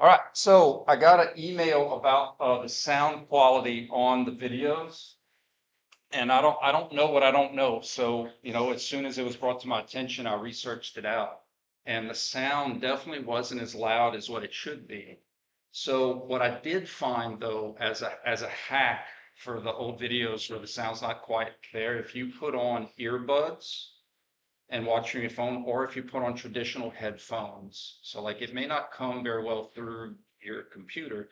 All right, so I got an email about the sound quality on the videos, and I don't know what I don't know. So, as soon as it was brought to my attention, I researched it out, and the sound definitely wasn't as loud as what it should be. So what I did find though, as a hack for the old videos where the sound's not quite there, if you put on earbuds and watch from your phone, or if you put on traditional headphones. So like it may not come very well through your computer,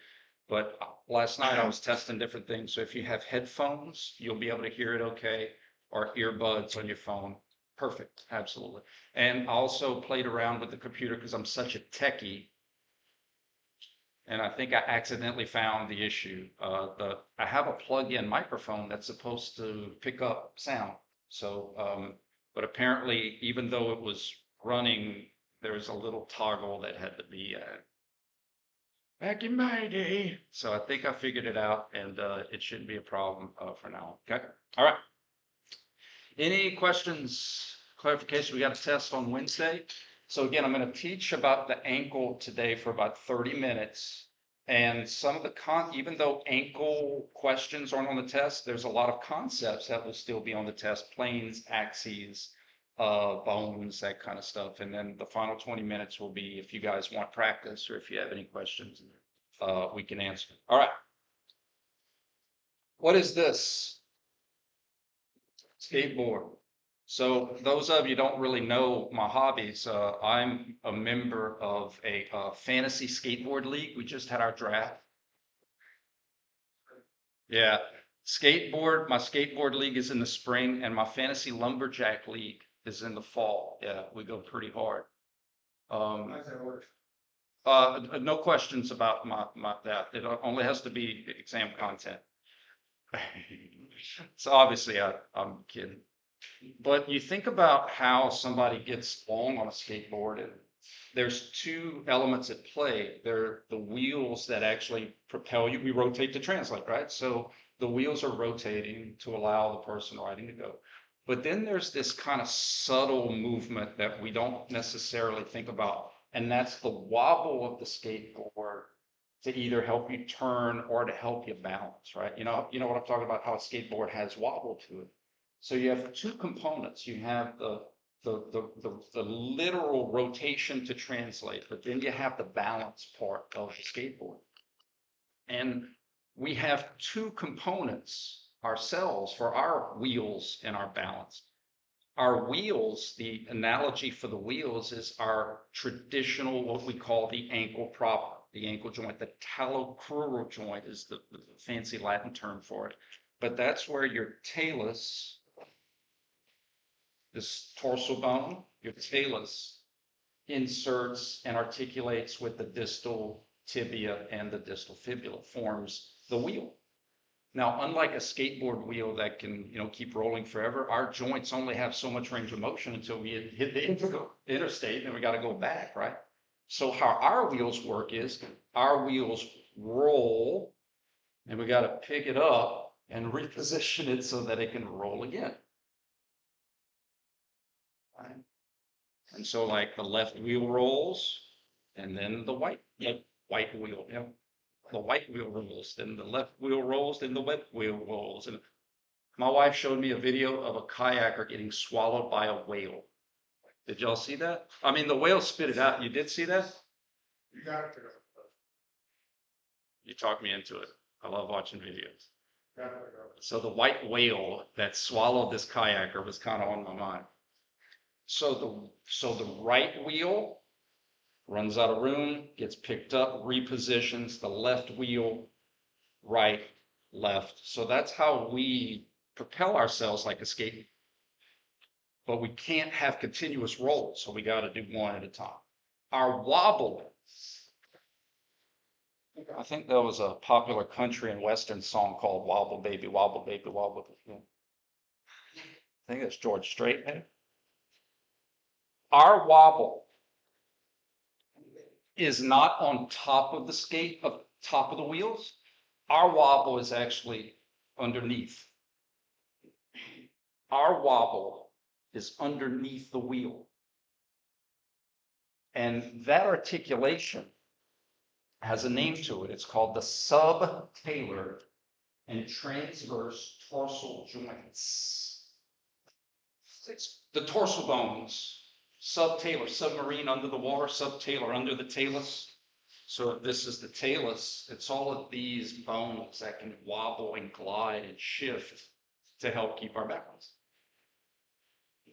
but last night I was testing different things. So if you have headphones, you'll be able to hear it okay, or earbuds on your phone. Perfect, absolutely. And I also played around with the computer because I'm such a techie, and I think I accidentally found the issue. I have a plug-in microphone that's supposed to pick up sound. So, but apparently, even though it was running, there was a little toggle that had to be back in my day. So I think I figured it out, and it shouldn't be a problem for now. Okay. All right. Any questions, clarification? We got a test on Wednesday. So again, I'm going to teach about the ankle today for about 30 minutes. And some of the even though ankle questions aren't on the test, there's a lot of concepts that will still be on the test: planes, axes, bones, that kind of stuff. And then the final 20 minutes will be if you guys want practice or if you have any questions, we can answer. All right. What is this? Skateboard. So those of you don't really know my hobbies, I'm a member of a fantasy skateboard league. We just had our draft. Yeah, my skateboard league is in the spring, and my fantasy lumberjack league is in the fall. Yeah, we go pretty hard. Um, How's that work? no questions about my that. It only has to be exam content. So obviously I'm kidding. But you think about how somebody gets long on a skateboard, and there's two elements at play. They're the wheels that actually propel you. We rotate to translate, right? So the wheels are rotating to allow the person riding to go. But then there's this kind of subtle movement that we don't necessarily think about, and that's the wobble of the skateboard to either help you turn or to help you balance, right? You know what I'm talking about, how a skateboard has wobble to it. So you have two components. You have the literal rotation to translate, but then you have the balance part of the skateboard. And we have two components ourselves for our wheels and our balance. Our wheels, the analogy for the wheels is our traditional, what we call the ankle proper, the ankle joint. The talocrural joint is the fancy Latin term for it. But that's where your talus, this dorsal bone, your talus, inserts and articulates with the distal tibia and the distal fibula, forms the wheel. Now, unlike a skateboard wheel that can, keep rolling forever, our joints only have so much range of motion until we hit the interstate, and then we got to go back, right? So how our wheels work is our wheels roll, and we got to pick it up and reposition it so that it can roll again. Right? And so like the left wheel rolls, and then the white wheel, the white wheel rolls, then the left wheel rolls, then the left wheel rolls. And my wife showed me a video of a kayaker getting swallowed by a whale. Did y'all see that? I mean, the whale spit it out. You did see that? You got it. You talked me into it. I love watching videos. Got it. So the white whale that swallowed this kayaker was kind of on my mind. So the right wheel runs out of room, gets picked up, repositions, the left wheel, right, left. So that's how we propel ourselves like a skate. But we can't have continuous rolls, so we got to do one at a time. Our wobble, I think there was a popular country and western song called Wobble Baby, Wobble Baby, Wobble Baby. I think it's George Strait. Our wobble is not on top of the skate, of top of the wheels. Our wobble is actually underneath. Our wobble is underneath the wheel. And that articulation has a name to it. It's called the subtalar and transverse tarsal joints. It's the tarsal bones, subtalar, submarine under the water, subtalar under the talus. So if this is the talus, it's all of these bones that can wobble and glide and shift to help keep our balance.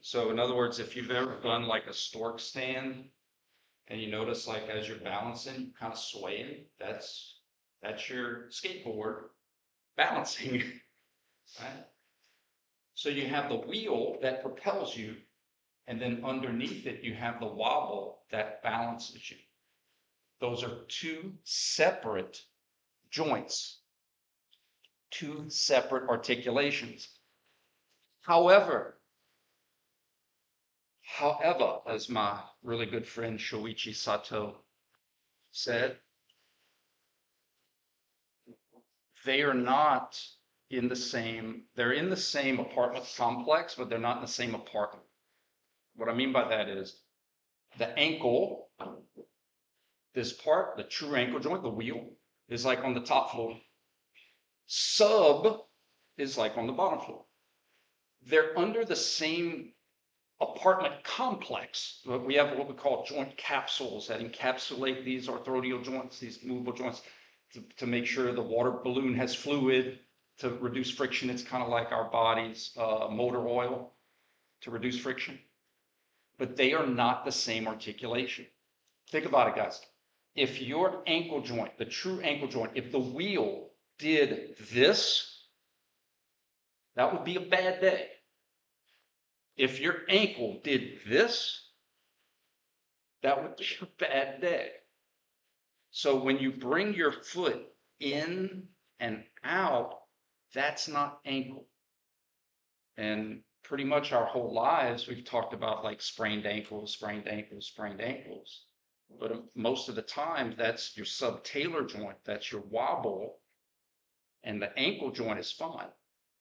So in other words, if you've ever done like a stork stand and you notice like as you're balancing, you kind of swaying, that's your skateboard balancing, right? So you have the wheel that propels you, and then underneath it, you have the wobble that balances you. Those are two separate joints, two separate articulations. However, as my really good friend Shoichi Sato said, they are not in the same, they're in the same apartment complex, but they're not in the same apartment. What I mean by that is the ankle, this part, the true ankle joint, the wheel, is like on the top floor. Sub is like on the bottom floor. They're under the same apartment complex. We have what we call joint capsules that encapsulate these arthrodial joints, these movable joints, to make sure the water balloon has fluid to reduce friction. It's kind of like our body's motor oil to reduce friction. But they are not the same articulation. Think about it, guys. If your ankle joint, the true ankle joint, if the wheel did this, that would be a bad day. If your ankle did this, that would be a bad day. So when you bring your foot in and out, that's not ankle. And pretty much our whole lives, we've talked about like sprained ankles, sprained ankles, sprained ankles. But most of the time, that's your subtalar joint, that's your wobble, and the ankle joint is fine.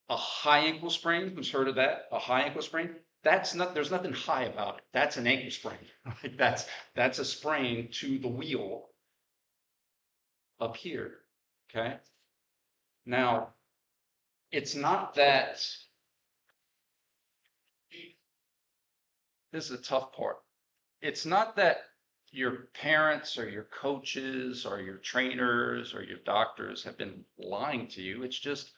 A high ankle sprain, who's heard of that? A high ankle sprain? There's nothing high about it. That's an ankle sprain. Like that's a sprain to the wheel up here. Okay. Now, it's not that, this is a tough part. It's not that your parents or your coaches or your trainers or your doctors have been lying to you. It's just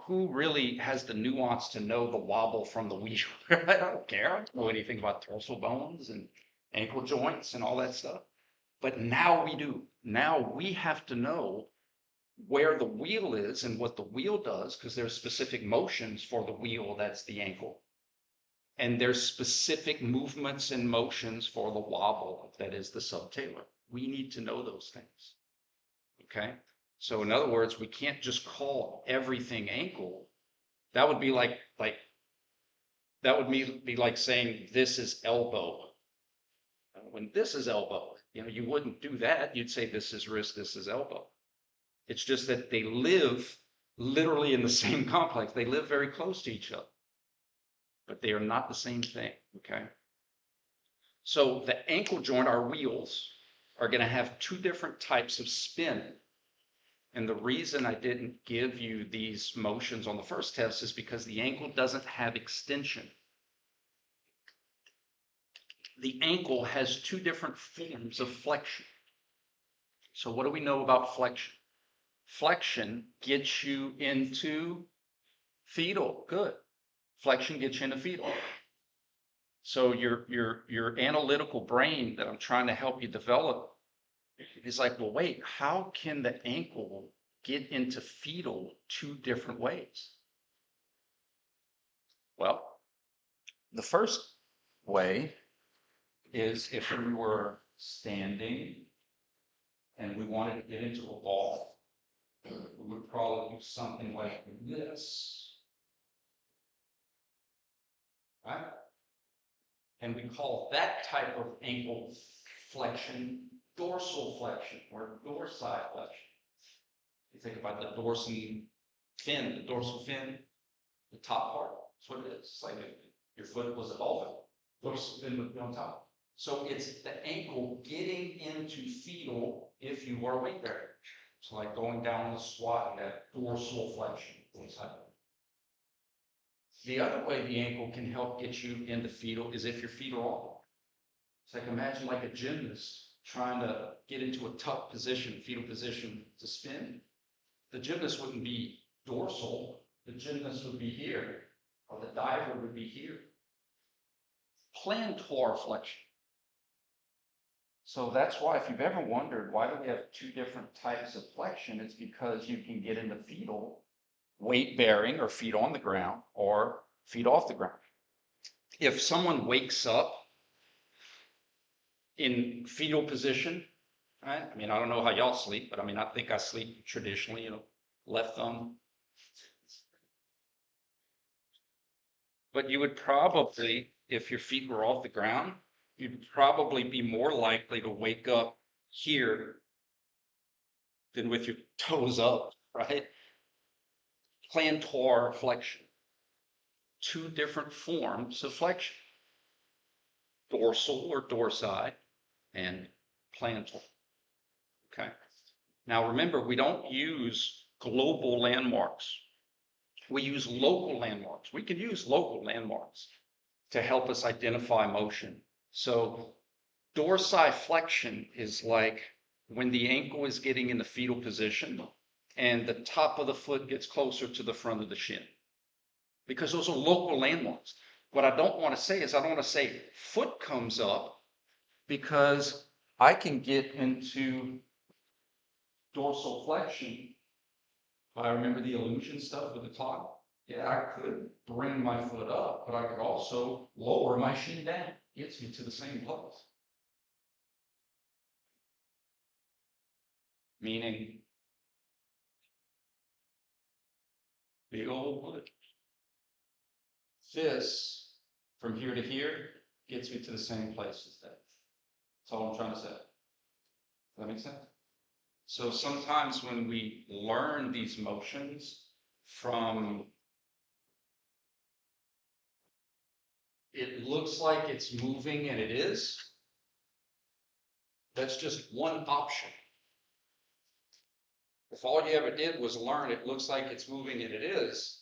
who really has the nuance to know the wobble from the wheel? I don't care. I don't know anything about tarsal bones and ankle joints and all that stuff. But now we do. Now we have to know where the wheel is and what the wheel does, because there's specific motions for the wheel, that's the ankle. And there's specific movements and motions for the wobble, that is the subtalar. We need to know those things. Okay? So in other words, we can't just call everything ankle. That would be like that would be like saying this is elbow. When this is elbow, you wouldn't do that. You'd say this is wrist, this is elbow. It's just that they live literally in the same complex. They live very close to each other, but they are not the same thing. Okay. So the ankle joint, our wheels, are going to have two different types of spin. And the reason I didn't give you these motions on the first test is because the ankle doesn't have extension. The ankle has two different forms of flexion. So what do we know about flexion? Flexion gets you into fetal. Good. Flexion gets you into fetal. So your analytical brain that I'm trying to help you develop is like, well, wait, how can the ankle get into fetal two different ways? Well, the first way is if we were standing and we wanted to get into a ball, we would probably do something like this, right? And we call that type of ankle flexion dorsal flexion or dorsiflexion. You think about the dorsal fin, the top part. That's what it is. It's like if your foot was a dolphin, dorsal fin would be on top. So it's the ankle getting into fetal if you are weight bearing. So like going down the squat, that dorsal flexion, things like that. The other way the ankle can help get you into fetal is if your feet are off. It's like imagine like a gymnast trying to get into a tough position, fetal position to spin. The gymnast wouldn't be dorsal, the gymnast would be here, or the diver would be here. Plantar flexion. So that's why if you've ever wondered why do we have two different types of flexion, it's because you can get into fetal, weight bearing or feet on the ground or feet off the ground. If someone wakes up in fetal position, right? I mean, I don't know how y'all sleep, but I mean, I think I sleep traditionally, left thumb. But you would probably, if your feet were off the ground, you'd probably be more likely to wake up here than with your toes up, right? Plantar flexion. Two different forms of flexion. Dorsal or dorsi and plantar. Okay. Now remember, we don't use global landmarks. We use local landmarks. We can use local landmarks to help us identify motion. So dorsiflexion is like when the ankle is getting in the fetal position and the top of the foot gets closer to the front of the shin. Because those are local landmarks. What I don't want to say is I don't want to say foot comes up because I can get into dorsal flexion. I remember the illusion stuff with the clock. Yeah, I could bring my foot up, but I could also lower my shin down. Gets me to the same place. Meaning, big old foot. This, from here to here, gets me to the same place as that. That's all I'm trying to say. Does that make sense? So sometimes when we learn these motions from, it looks like it's moving and it is, that's just one option. If all you ever did was learn it looks like it's moving and it is,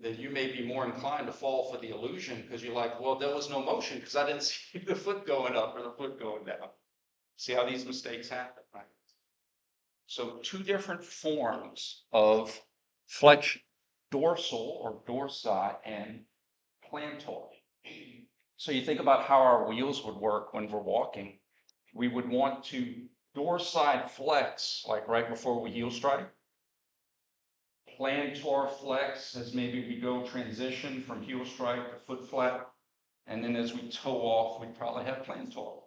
then you may be more inclined to fall for the illusion because you're like, well, there was no motion because I didn't see the foot going up or the foot going down. See how these mistakes happen, right? So two different forms of flexion, dorsal or dorsi and plantar. So you think about how our wheels would work when we're walking. We would want to dorside flex, like right before we heel strike. Plantar flex as maybe we go transition from heel strike to foot flat. And then as we toe off, we probably have plantar.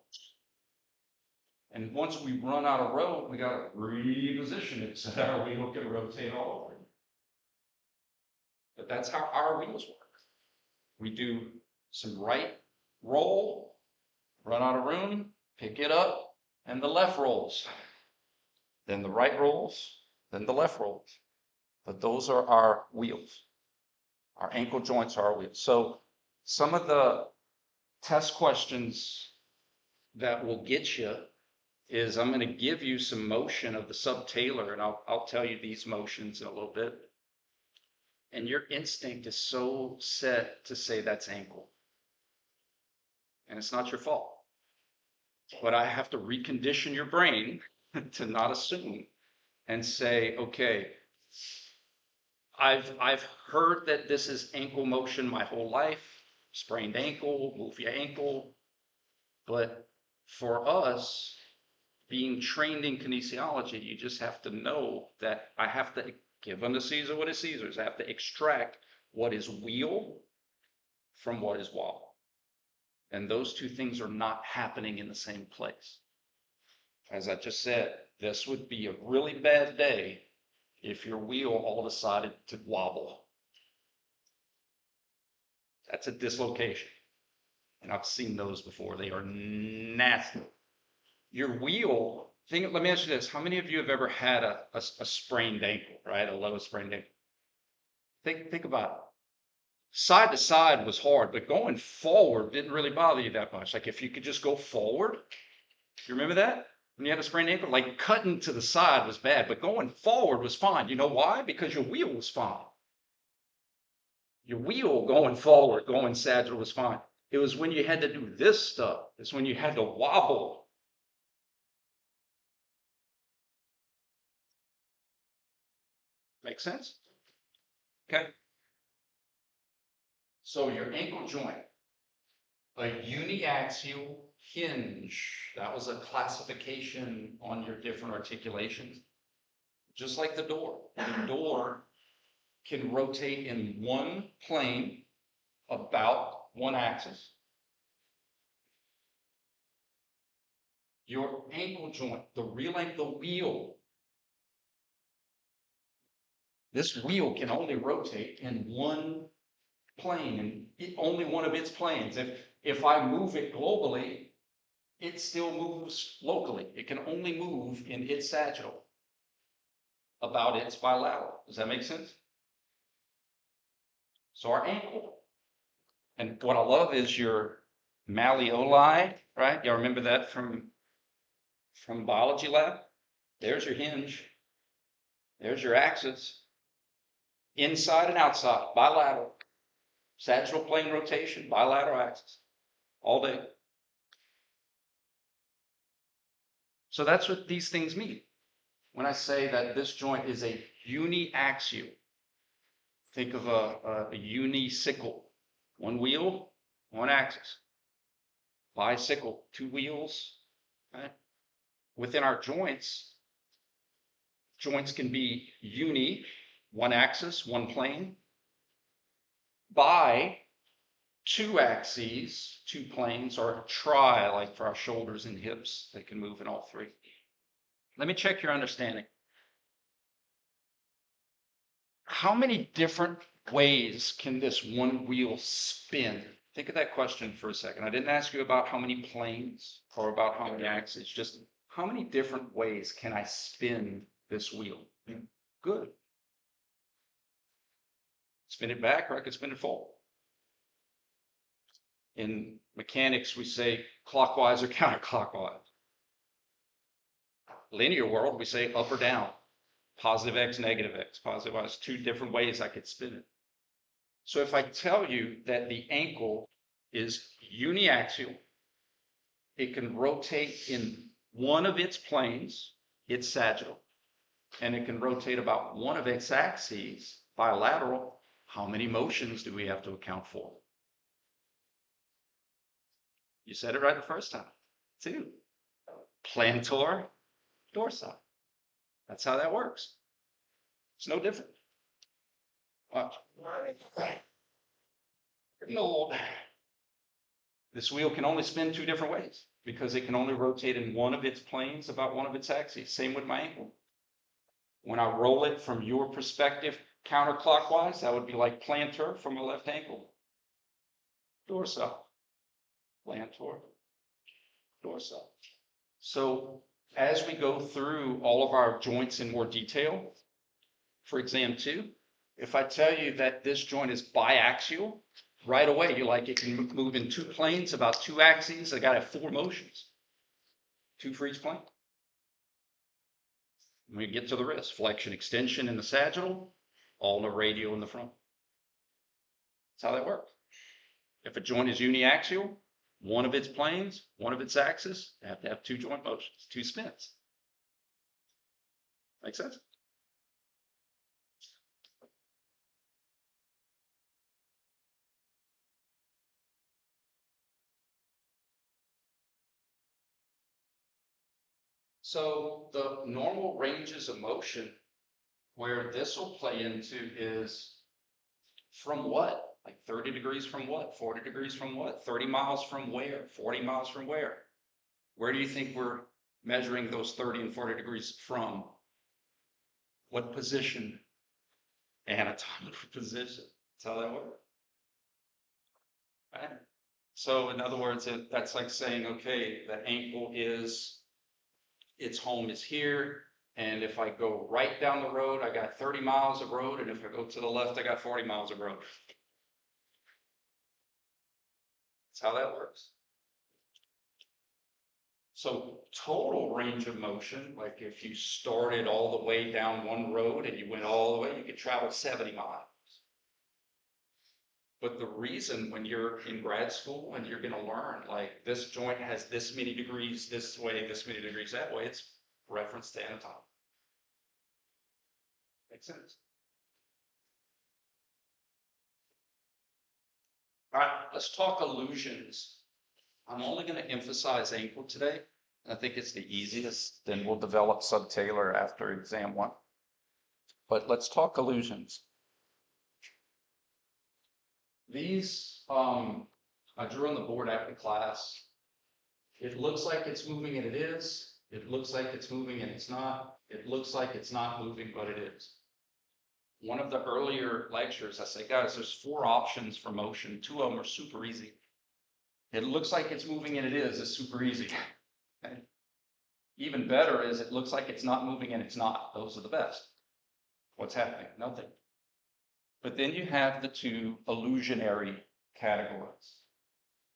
And once we run out of road, we got to reposition it so that our wheel can rotate all over. But that's how our wheels work. We do some right roll, run out of room, pick it up, and the left rolls. Then the right rolls, then the left rolls. But those are our wheels. Our ankle joints are our wheels. So some of the test questions that will get you is I'm going to give you some motion of the subtalar, and I'll tell you these motions in a little bit. And your instinct is so set to say that's ankle. And it's not your fault. But I have to recondition your brain to not assume and say, okay, I've heard that this is ankle motion my whole life, sprained ankle, move your ankle. But for us, being trained in kinesiology, you just have to know that I have to give unto Caesar what is Caesar's. I have to extract what is wheel from what is wobble. And those two things are not happening in the same place. As I just said, this would be a really bad day if your wheel all decided to wobble. That's a dislocation. And I've seen those before. They are nasty. Your wheel, let me ask you this. How many of you have ever had a sprained ankle, right? A low sprained ankle. Think about Side to side was hard, but going forward didn't really bother you that much. Like if you could just go forward, you remember that? When you had a sprained ankle, like cutting to the side was bad, but going forward was fine. You know why? Because your wheel was fine. Your wheel going forward, going sagittal was fine. It was when you had to do this stuff. It's when you had to wobble. Make sense? Okay. So your ankle joint, a uniaxial hinge. That was a classification on your different articulations. Just like the door can rotate in one plane about one axis. Your ankle joint, the real ankle, the wheel, this wheel can only rotate in one plane, and only one of its planes. If I move it globally, it still moves locally. It can only move in its sagittal about its bilateral. Does that make sense? So our ankle, and what I love is your malleoli, right? Y'all remember that from biology lab? There's your hinge. There's your axis. Inside and outside, bilateral. Sagittal plane rotation, bilateral axis. All day. So that's what these things mean. When I say that this joint is a uniaxial, think of a unisicle. One wheel, one axis. Bicycle, two wheels. Right? Within our joints can be uni, one axis, one plane. Bi, two axes, two planes, or tri, like for our shoulders and hips. They can move in all three. Let me check your understanding. How many different ways can this one wheel spin? Think of that question for a second. I didn't ask you about how many planes or about how many axes, just how many different ways can I spin this wheel? Good. Spin it back, or I could spin it forward. In mechanics, we say clockwise or counterclockwise. Linear world, we say up or down. Positive X, negative X. Positive Y. Two different ways I could spin it. So if I tell you that the ankle is uniaxial, it can rotate in one of its planes, it's sagittal, and it can rotate about one of its axes, bilateral. How many motions do we have to account for? You said it right the first time. Two. Plantar, dorsal. That's how that works. It's no different. Watch. No. This wheel can only spin two different ways because it can only rotate in one of its planes about one of its axes. Same with my ankle. When I roll it from your perspective counterclockwise, that would be like plantar from a left ankle. Dorsal. Plantar. Dorsal. So as we go through all of our joints in more detail, for exam 2, if I tell you that this joint is biaxial, right away you're like, it can move in two planes, about two axes. I got to have 4 motions, 2 for each plane. When we get to the wrist, flexion, extension in the sagittal, all in the radial in the front. That's how that works. If a joint is uniaxial, one of its planes, one of its axes, they have to have 2 joint motions, 2 spins. Make sense? So the normal ranges of motion where this will play into is from what? Like 30 degrees from what? 40 degrees from what? 30 miles from where? 40 miles from where? Where do you think we're measuring those 30 and 40 degrees from? What position? Anatomical position. That's how that works. Right? So in other words, that's like saying, okay, the ankle is, its home is here. And if I go right down the road, I got 30 miles of road. And if I go to the left, I got 40 miles of road. how that works. So total range of motion, like if you started all the way down one road and you went all the way, you could travel 70 miles. But the reason when you're in grad school and you're going to learn like this joint has this many degrees this way, this many degrees that way, it's reference to anatomy. Makes sense? All right, let's talk illusions. I'm only going to emphasize ankle today. I think it's the easiest. Then we'll develop subtalar after exam 1. But let's talk illusions. These I drew on the board after class. It looks like it's moving and it is. It looks like it's moving and it's not. It looks like it's not moving, but it is. One of the earlier lectures, I say, guys, there's 4 options for motion. 2 of them are super easy. It looks like it's moving and it is. It's super easy. Okay? Even better is it looks like it's not moving and it's not. Those are the best. What's happening? Nothing. But then you have the 2 illusionary categories.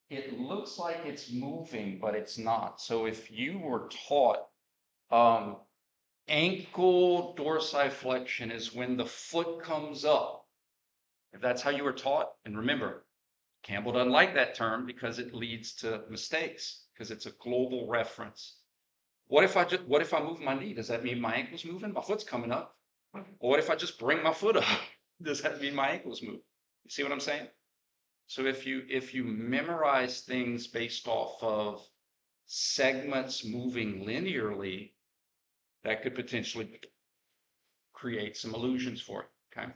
It looks like it's moving, but it's not. So if you were taught ankle dorsiflexion is when the foot comes up, if that's how you were taught, and remember, Campbell doesn't like that term because it leads to mistakes because it's a global reference. What if I move my knee? Does that mean my ankle's moving? My foot's coming up. Or what if I just bring my foot up? Does that mean my ankle's moving? You see what I'm saying? So if you memorize things based off of segments moving linearly, that could potentially create some illusions for you, okay?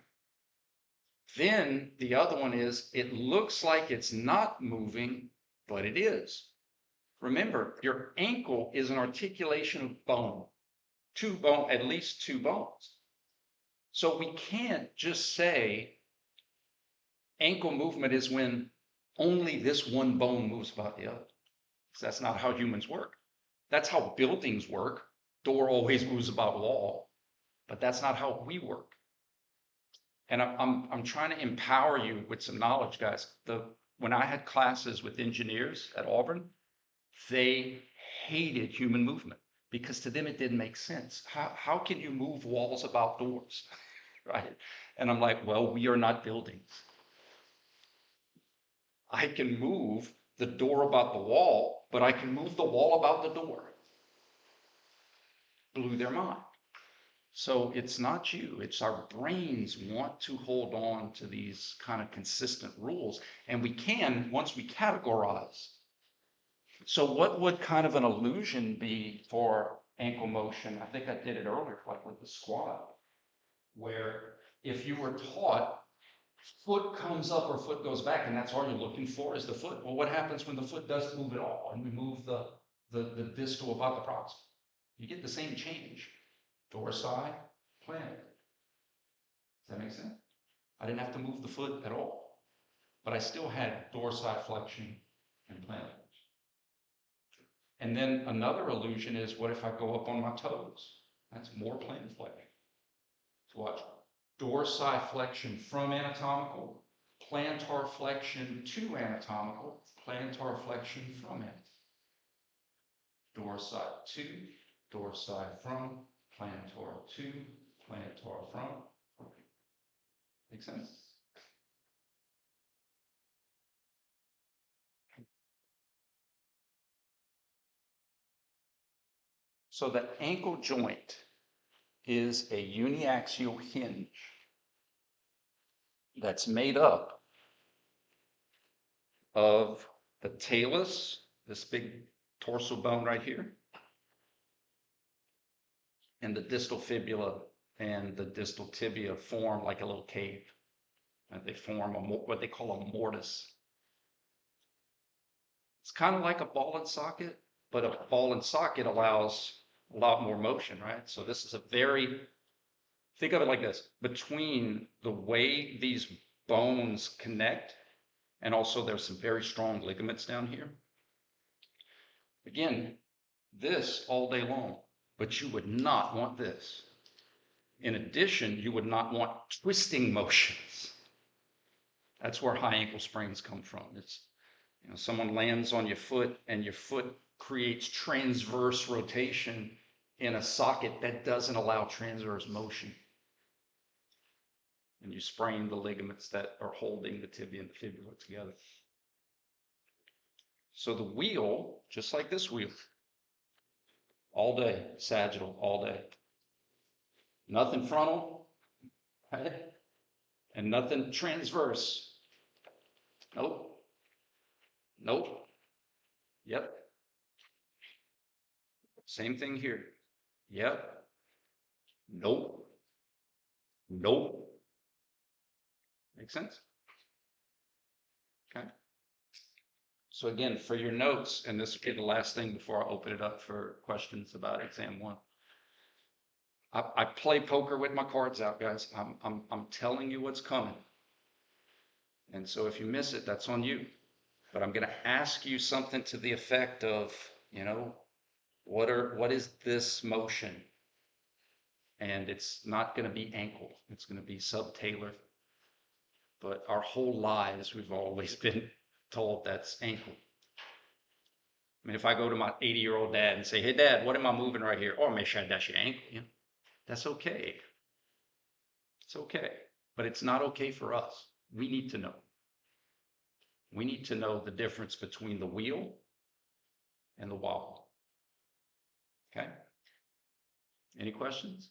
Then the other one is, it looks like it's not moving, but it is. Remember, your ankle is an articulation of bone, at least 2 bones. So we can't just say ankle movement is when only this one bone moves about the other. That's not how humans work. That's how buildings work. Door always moves about wall, but that's not how we work. And I'm trying to empower you with some knowledge, guys. When I had classes with engineers at Auburn, they hated human movement because to them it didn't make sense. How can you move walls about doors, right? And I'm like, well, we are not buildings. I can move the door about the wall, but I can move the wall about the door. Blew their mind. So it's not you, it's our brains want to hold on to these kind of consistent rules, and we can once we categorize. So what would kind of an illusion be for ankle motion? I think I did it earlier, like with the squat, where if you were taught foot comes up or foot goes back, and that's all you're looking for is the foot. Well, what happens when the foot doesn't move at all and we move the distal above the proximal? You get the same change. Dorsi, plantar. Does that make sense? I didn't have to move the foot at all, but I still had dorsiflexion and plantar. And then another illusion is, what if I go up on my toes? That's more plantar flexion. So watch. Dorsiflexion from anatomical, plantar flexion to anatomical, plantar flexion from anatomical. Dorsi to, dorsi from, plantar to, plantar from. Make sense? So the ankle joint is a uniaxial hinge that's made up of the talus, this big dorsal bone right here, and the distal fibula and the distal tibia form like a little cave. And they form what they call a mortise. It's kind of like a ball and socket, but a ball and socket allows a lot more motion, right? So this is think of it like this, between the way these bones connect, and also there's some very strong ligaments down here. Again, this all day long, but you would not want this. In addition, you would not want twisting motions. That's where high ankle sprains come from. You know, someone lands on your foot and your foot creates transverse rotation in a socket that doesn't allow transverse motion. And you sprain the ligaments that are holding the tibia and the fibula together. So the wheel, just like this wheel, all day, sagittal, all day. Nothing frontal, right? And nothing transverse. Nope. Nope. Yep. Same thing here. Yep. Nope. Nope. Make sense? Okay. So again, for your notes, and this will be the last thing before I open it up for questions about exam one. I play poker with my cards out, guys. I'm telling you what's coming. And so if you miss it, that's on you. But I'm going to ask you something to the effect of, you know, what is this motion? And it's not going to be ankle. It's going to be subtalar. But our whole lives, we've always been told that's ankle. I mean, if I go to my 80-year-old dad and say, hey, Dad, what am I moving right here? Oh, make sure that's your ankle. You know, that's okay. It's okay. But it's not okay for us. We need to know. We need to know the difference between the wheel and the wobble. Okay? Any questions?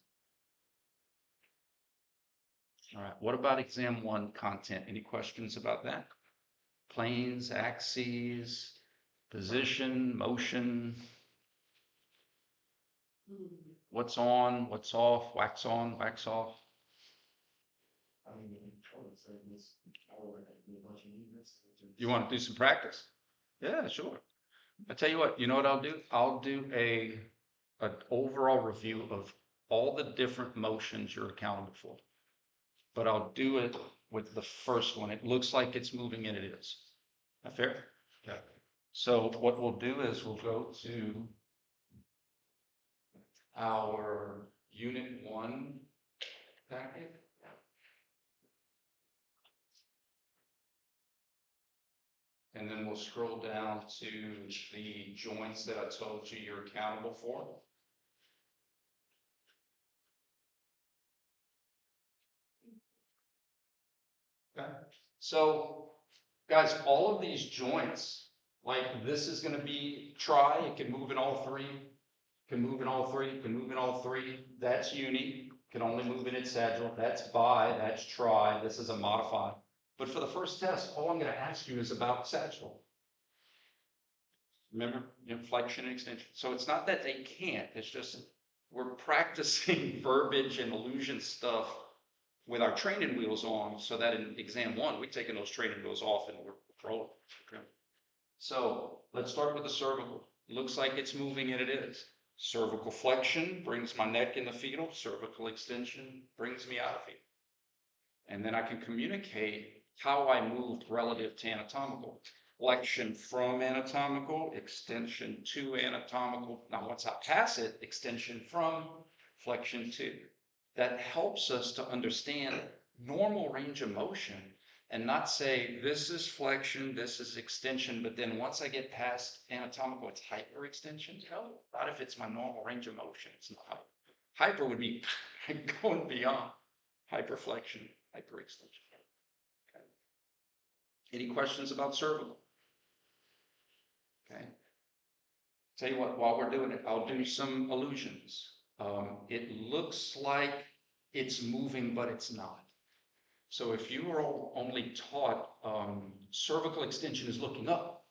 All right. What about exam one content? Any questions about that? Planes, axes, position, motion. What's on, what's off, wax on, wax off. You want to do some practice? Yeah, sure. I'll tell you what, you know what I'll do? I'll do an overall review of all the different motions you're accountable for. But I'll do it with the first one. It looks like it's moving and it is. Is that fair? Yeah. So what we'll do is we'll go to our unit 1 packet. And then we'll scroll down to the joints that I told you you're accountable for. Okay. So, guys, all of these joints, like this is going to be tri, it can move in all three, can move in all three, can move in all three. That's uni, can only move in its sagittal. That's bi, that's tri, this is a modified. But for the first test, all I'm going to ask you is about sagittal. Remember, you know, flexion and extension. So it's not that they can't, it's just we're practicing verbiage and illusion stuff with our training wheels on, so that in exam one, we've taken those training wheels off and we're rolling. Okay. So let's start with the cervical. Looks like it's moving and it is. Cervical flexion brings my neck in the fetal. Cervical extension brings me out of fetal. And then I can communicate how I moved relative to anatomical. Flexion from anatomical, extension to anatomical. Now, once I pass it, extension from, flexion to. That helps us to understand normal range of motion and not say, this is flexion, this is extension, but then once I get past anatomical, it's hyperextension. No, not if it's my normal range of motion. It's not hyper. Hyper would be going beyond hyperflexion, hyperextension. Okay. Any questions about cervical? Okay. Tell you what, while we're doing it, I'll do some illusions. It looks like it's moving, but it's not. So if you were only taught cervical extension is looking up,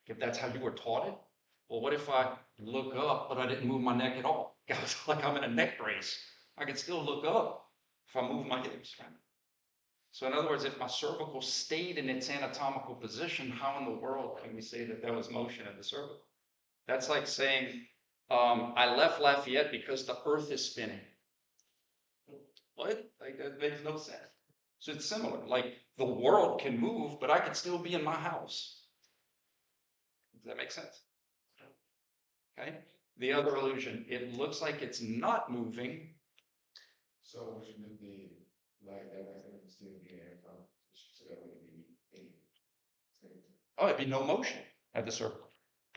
if that's how you were taught it, well, what if I look up, but I didn't move my neck at all? It's like I'm in a neck brace. I can still look up if I move my hips. Right? So in other words, if my cervical stayed in its anatomical position, how in the world can we say that there was motion in the cervical? That's like saying, I left Lafayette because the earth is spinning. What? Like, that makes no sense. So it's similar. Like, the world can move, but I can still be in my house. Does that make sense? Okay. The other illusion, it looks like it's not moving. So shouldn't be like that, I think it's still be air so that would be 8. Oh, it'd be no motion at the cervical.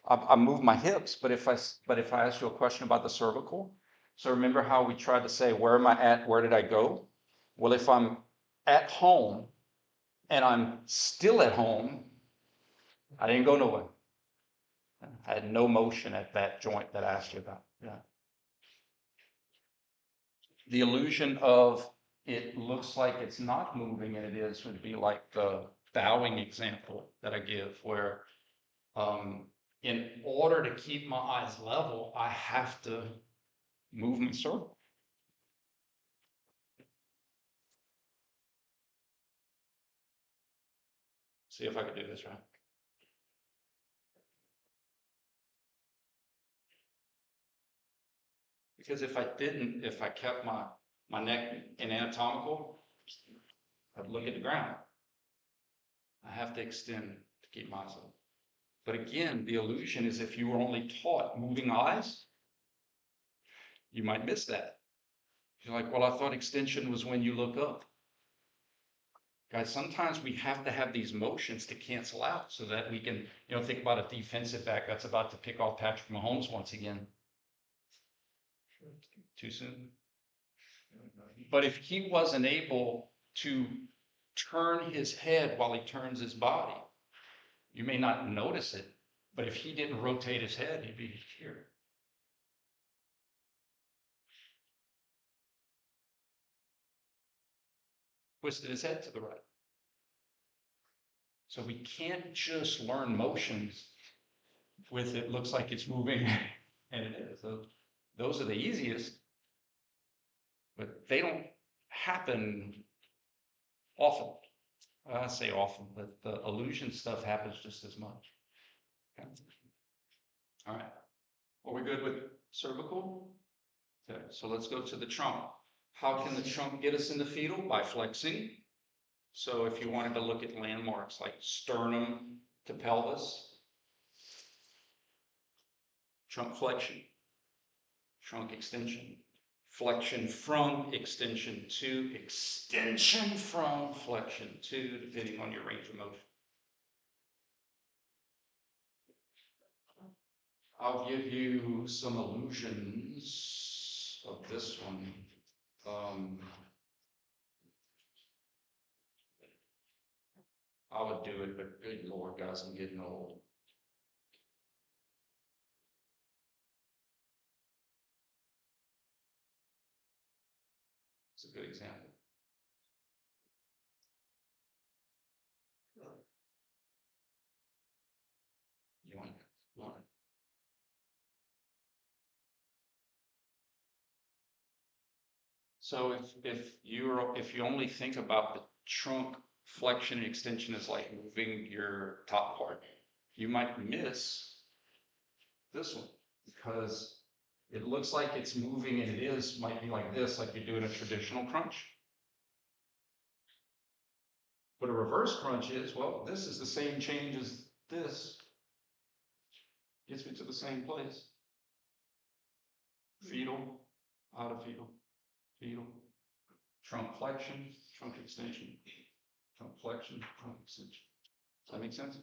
I move my hips, but if I ask you a question about the cervical, so remember how we tried to say, where am I at? Where did I go? Well, if I'm at home and I'm still at home, I didn't go nowhere. I had no motion at that joint that I asked you about. Yeah. The illusion of it looks like it's not moving and it is would be like the bowing example that I give, where in order to keep my eyes level, I have to move my circle. See if I can do this right. Because if I didn't, if I kept my neck in anatomical, I'd look at the ground. I have to extend to keep my eyes level. But again, the illusion is if you were only taught moving eyes, you might miss that. You're like, well, I thought extension was when you look up. Guys, sometimes we have to have these motions to cancel out so that we can, think about a defensive back that's about to pick off Patrick Mahomes once again. Too soon. But if he wasn't able to turn his head while he turns his body, you may not notice it, but if he didn't rotate his head, he'd be here. Twisted his head to the right. So we can't just learn motions with it looks like it's moving and it is. So those are the easiest, but they don't happen often. I say often, but the illusion stuff happens just as much. Okay. All right. Are we good with cervical? Okay, so let's go to the trunk. How can the trunk get us in the fetal? By flexing. So if you wanted to look at landmarks like sternum to pelvis, trunk flexion, trunk extension, flexion from extension to extension from flexion to, depending on your range of motion. I'll give you some illusions of this one. I would do it, but good Lord, guys, I'm getting old. It's a good example. You want it? So if you only think about the trunk flexion and extension as like moving your top part, you might miss this one because it looks like it's moving and it might be like this, like you're doing a traditional crunch. But a reverse crunch is, well, this is the same change as this. Gets me to the same place. Fetal, out of fetal, fetal, trunk flexion, trunk extension, trunk flexion, trunk extension. Does that make sense?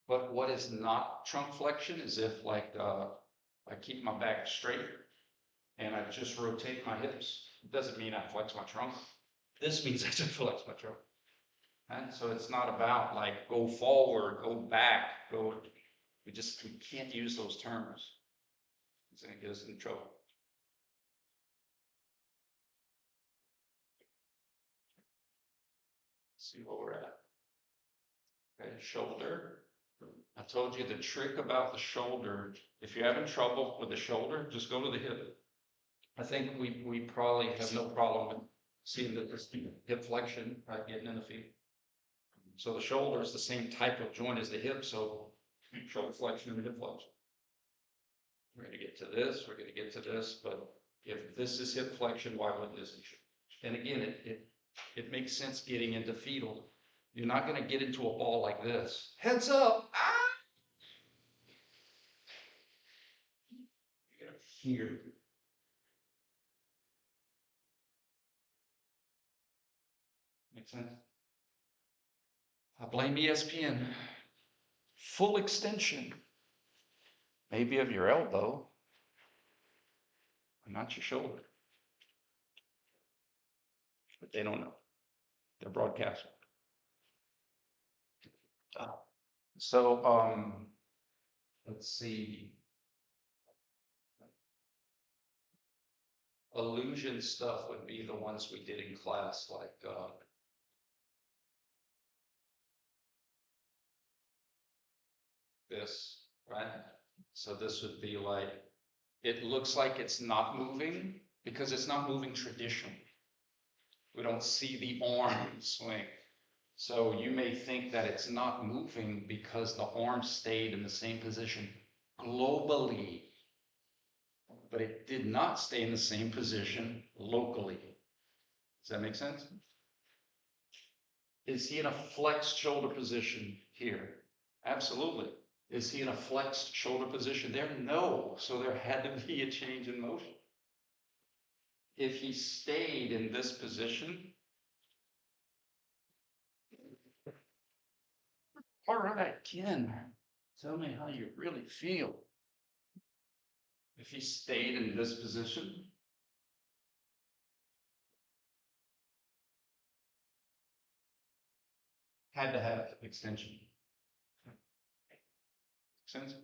But what is not trunk flexion is if like I keep my back straight and I just rotate my hips. It doesn't mean I flex my trunk. This means I just flex my trunk. And so it's not about like go forward, go back, go. We can't use those terms. It's going to get us in trouble. Let's see where we're at. Okay, shoulder. I told you the trick about the shoulder. If you're having trouble with the shoulder, just go to the hip. I think we probably have no problem with seeing that this hip flexion, right, getting in the feet. So the shoulder is the same type of joint as the hip, so shoulder flexion and hip flexion. We're going to get to this, we're going to get to this, but if this is hip flexion, why wouldn't this be? And again, it makes sense getting into fetal. You're not going to get into a ball like this. Heads up! Ah! You're going to hear Makes sense? I blame ESPN. Full extension, maybe of your elbow, but not your shoulder. But they don't know. They're broadcasting. So, let's see. Illusion stuff would be the ones we did in class, like this, right? So this would be like, it looks like it's not moving because it's not moving traditionally. We don't see the arm swing. So you may think that it's not moving because the arm stayed in the same position globally, but it did not stay in the same position locally. Does that make sense? Is he in a flexed shoulder position here? Absolutely. Is he in a flexed shoulder position there? No. So there had to be a change in motion. If he stayed in this position, all right, Ken, tell me how you really feel. If he stayed in this position, had to have extension. Make sense?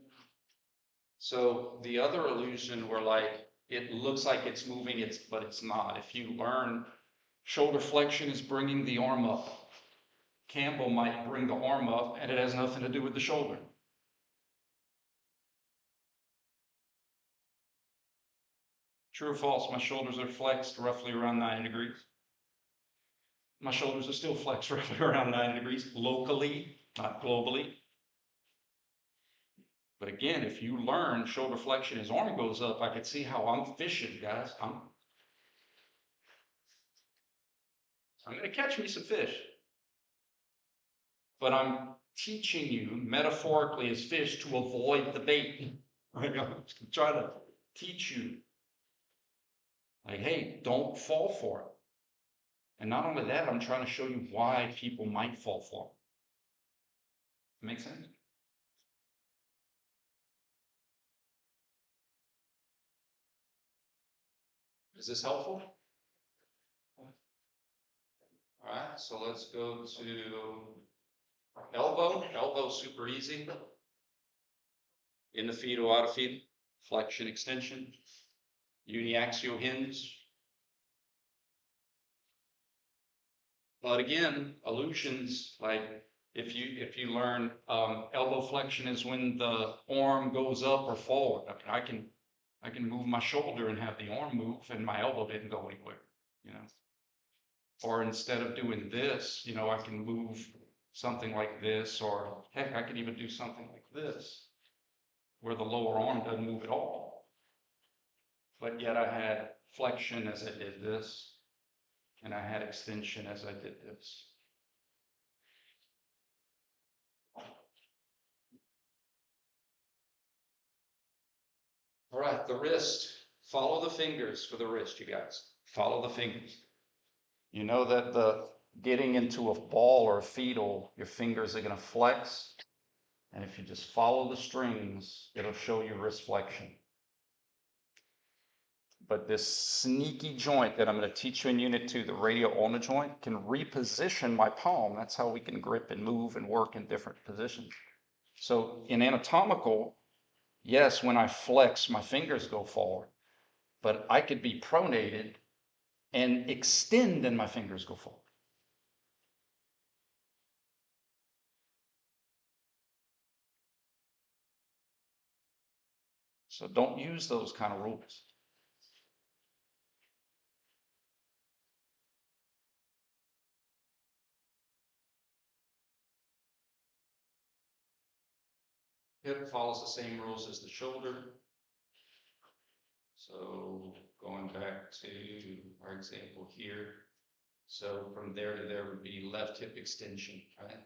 So the other illusion where like, it looks like it's moving, but it's not. If you learn shoulder flexion is bringing the arm up, Campbell might bring the arm up and it has nothing to do with the shoulder. True or false? My shoulders are flexed roughly around 90 degrees. My shoulders are still flexed roughly around 90 degrees locally, not globally. But again, if you learn shoulder flexion, his arm goes up, I could see how I'm fishing, guys. I'm going to catch me some fish. But I'm teaching you metaphorically as fish to avoid the bait. I'm trying to teach you, like, hey, don't fall for it. And not only that, I'm trying to show you why people might fall for it. Make sense? Is this helpful? All right, so let's go to elbow. Elbow, super easy. In the fetal, out of fetal, flexion, extension, uniaxial hinge. But again, illusions, like if you learn elbow flexion is when the arm goes up or forward. I mean, I can move my shoulder and have the arm move, and my elbow didn't go anywhere, you know. Or instead of doing this, you know, I can move something like this, or heck, I can even do something like this, where the lower arm doesn't move at all. But yet I had flexion as I did this, and I had extension as I did this. All right, the wrist. Follow the fingers for the wrist, you guys. Follow the fingers. You know that the getting into a ball or a fetal, your fingers are going to flex. And if you just follow the strings, it'll show you wrist flexion. But this sneaky joint that I'm going to teach you in Unit 2, the radial ulnar joint, can reposition my palm. That's how we can grip and move and work in different positions. So in anatomical, yes, when I flex, my fingers go forward, but I could be pronated and extend and my fingers go forward. So don't use those kind of rules. Hip follows the same rules as the shoulder. So going back to our example here. So from there to there would be left hip extension, right?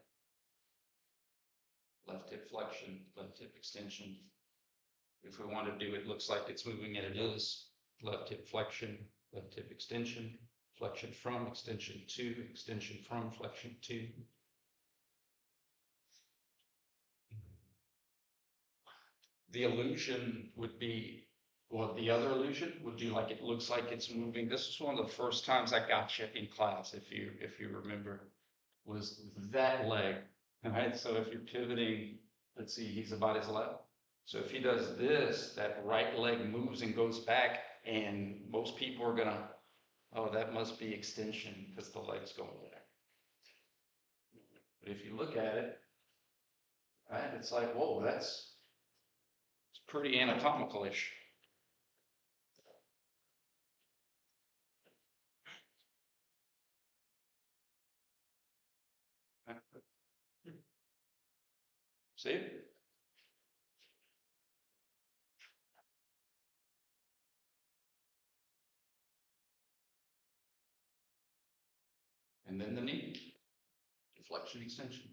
Left hip flexion, left hip extension. If we want to do it, looks like it's moving and it is. Left hip flexion, left hip extension. flexion from, extension to, extension from, flexion to. The illusion would be, well, the other illusion would be like it looks like it's moving. This is one of the first times I got you in class, if you remember, was that leg. All right, so if you're pivoting, let's see, he's about his left. So if he does this, that right leg moves and goes back, and most people are gonna, oh, that must be extension because the leg's going back. But if you look at it, right, it's like, whoa, it's pretty anatomical-ish. See it? And then the knee, flexion, extension.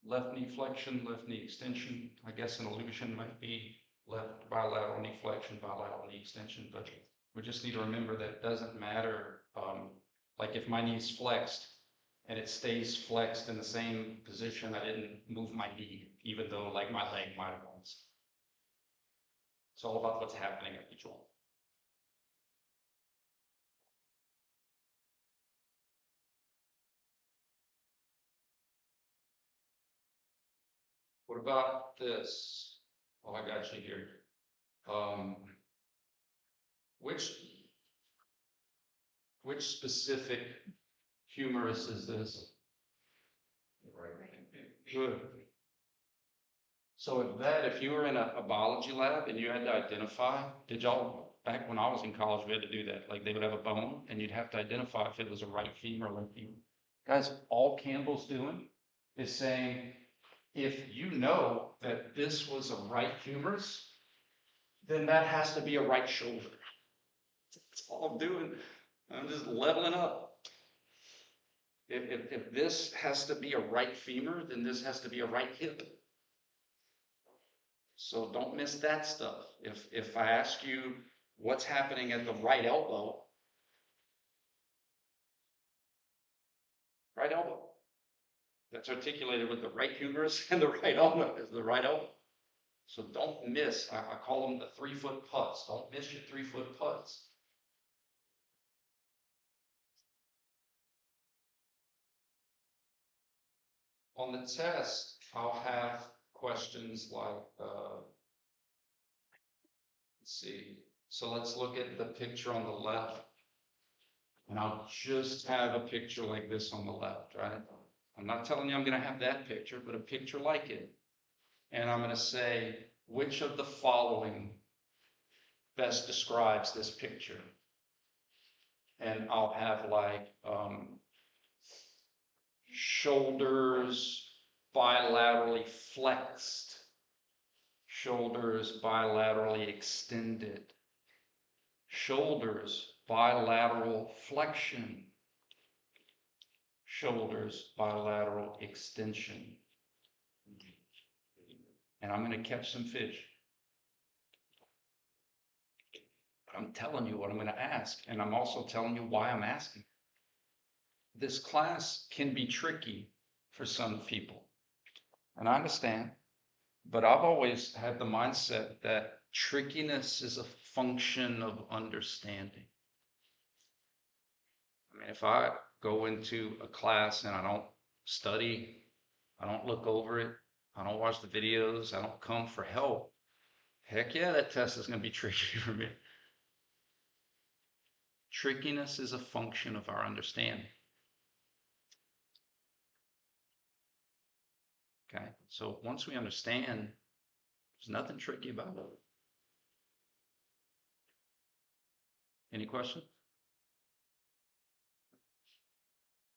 Left knee flexion, left knee extension. I guess an illusion might be left bilateral knee flexion, bilateral knee extension, but we just need to remember that it doesn't matter. Like if my knee's flexed and it stays flexed in the same position, I didn't move my knee, even though like my leg might have gone. It's all about what's happening at the joint. What about this? Oh, I got you here. Which specific humerus is this? Good. So if you were in a biology lab and you had to identify, did y'all, back when I was in college, we had to do that. Like they would have a bone and you'd have to identify if it was a right femur or left femur. Guys, all Campbell's doing is saying, if you know that this was a right humerus, then that has to be a right shoulder. That's all I'm doing. I'm just leveling up. If this has to be a right femur, then this has to be a right hip. So don't miss that stuff. If I ask you what's happening at the right elbow, that's articulated with the right humerus and the right elbow is the right elbow. So don't miss, I call them the 3-foot putts. Don't miss your 3-foot putts. On the test, I'll have questions like, let's see. So let's look at the picture on the left. And I'll just have a picture like this on the left, right? I'm not telling you I'm going to have that picture, but a picture like it. And I'm going to say, which of the following best describes this picture? And I'll have like shoulders bilaterally flexed, shoulders bilaterally extended, shoulders bilateral flexion, shoulders bilateral extension. And I'm going to catch some fish. But I'm telling you what I'm going to ask, and I'm also telling you why I'm asking. This class can be tricky for some people, and I understand, but I've always had the mindset that trickiness is a function of understanding. I mean, if I go into a class and I don't study, I don't look over it, I don't watch the videos, I don't come for help, heck yeah, that test is going to be tricky for me. Trickiness is a function of our understanding. Okay, so once we understand, there's nothing tricky about it. Any questions?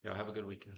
Yeah, have a good weekend.